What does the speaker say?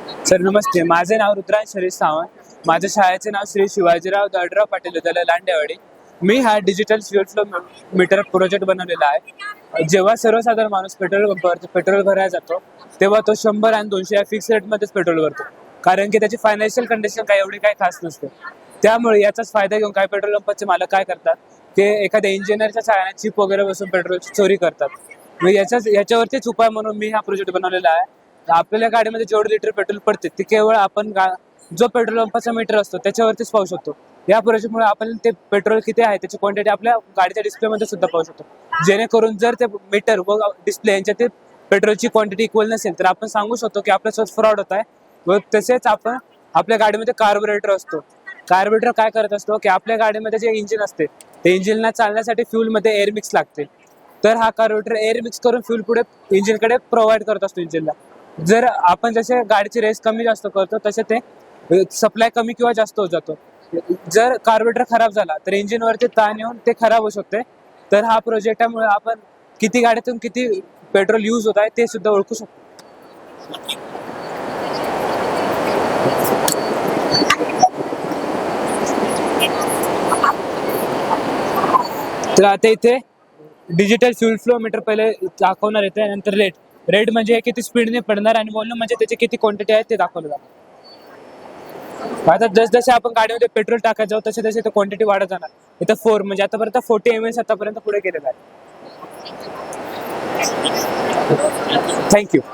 Sir नमस्ते, माझे नाव रुद्रांश हरीश सावंत. माझ्या शाळेचे नाव श्री शिवाजीराव दळडराव पाटील विद्यालय लांडेवाडी. मी हा digital fuel flow meter project बनवलेला आहे. जेव्हा सर्वसाधारण माणूस पेट्रोल भरायला जातो तेव्हा तो 100 आणि 200 या फिक्स रेटमध्येच पेट्रोल भरतो, कारण की त्याची फायनान्शियल कंडिशन काही एवढी काही खास नसते. त्यामुळे याचाच फायदा घेऊन काही पेट्रोल पंपाचे मालक काय करतात, ते एखाद्या इंजिनियरच्या सहाय्याने चिप वगैरे बसून पेट्रोलची चोरी करतात. मग याच्यावरतीच उपाय म्हणून मी हा प्रोजेक्ट बनवलेला आहे. आपल्या गाडीमध्ये जेवढे लिटर पेट्रोल पडते ते केवळ आपण जो पेट्रोल पंपाचा मीटर असतो त्याच्यावरतीच पाहू शकतो. या प्रोजेक्टमुळे आपण ते पेट्रोल किती आहे त्याची क्वांटिटी आपल्या गाडीच्या डिस्प्लेमध्ये सुद्धा पाहू शकतो. जेणेकरून जर ते मीटर व डिस्प्ले यांच्यातील पेट्रोलची क्वांटिटी इक्वल नसेल तर आपण सांगू शकतो की आपल्यासोबत फ्रॉड होत आहे. व तसेच आपण आपल्या गाडीमध्ये कार्बोरेटर असतो. कार्बोरेटर काय करत असतो की आपल्या गाडीमध्ये जे इंजिन असते ते इंजिनला चालण्यासाठी फ्यूलमध्ये एअर मिक्स लागते. तर हा कार्बोरेटर एअर मिक्स करून फ्यूल पुढे इंजिनकडे प्रोव्हाइड करत असतो इंजिनला. जर आपण जसे गाडीची रेस कमी जास्त करतो तसे ते सप्लाय कमी किंवा जास्त होत जातो. जर कार्बोरेटर खराब झाला तर इंजिनवरती ताण येऊन ते खराब होऊ शकते. तर हा प्रोजेक्टामुळे आपण किती गाड्यातून किती पेट्रोल यूज होत आहे ते सुद्धा ओळखू शकतो. तर आता इथे डिजिटल फ्यूल फ्लो मीटर पहिले दाखवणार येते, नंतर रेट म्हणजे किती स्पीडने पडणार आणि व्हॉल्यूम म्हणजे त्याची किती क्वांटिटी आहे ते दाखवलं जातं. आता जसे आपण गाडीमध्ये पेट्रोल टाकायचं जाऊ तसे तसे क्वांटिटी वाढत जाणार. इथं 4 म्हणजे आतापर्यंत 40 ml आतापर्यंत पुढे गेलेलं आहे. थँक्यू.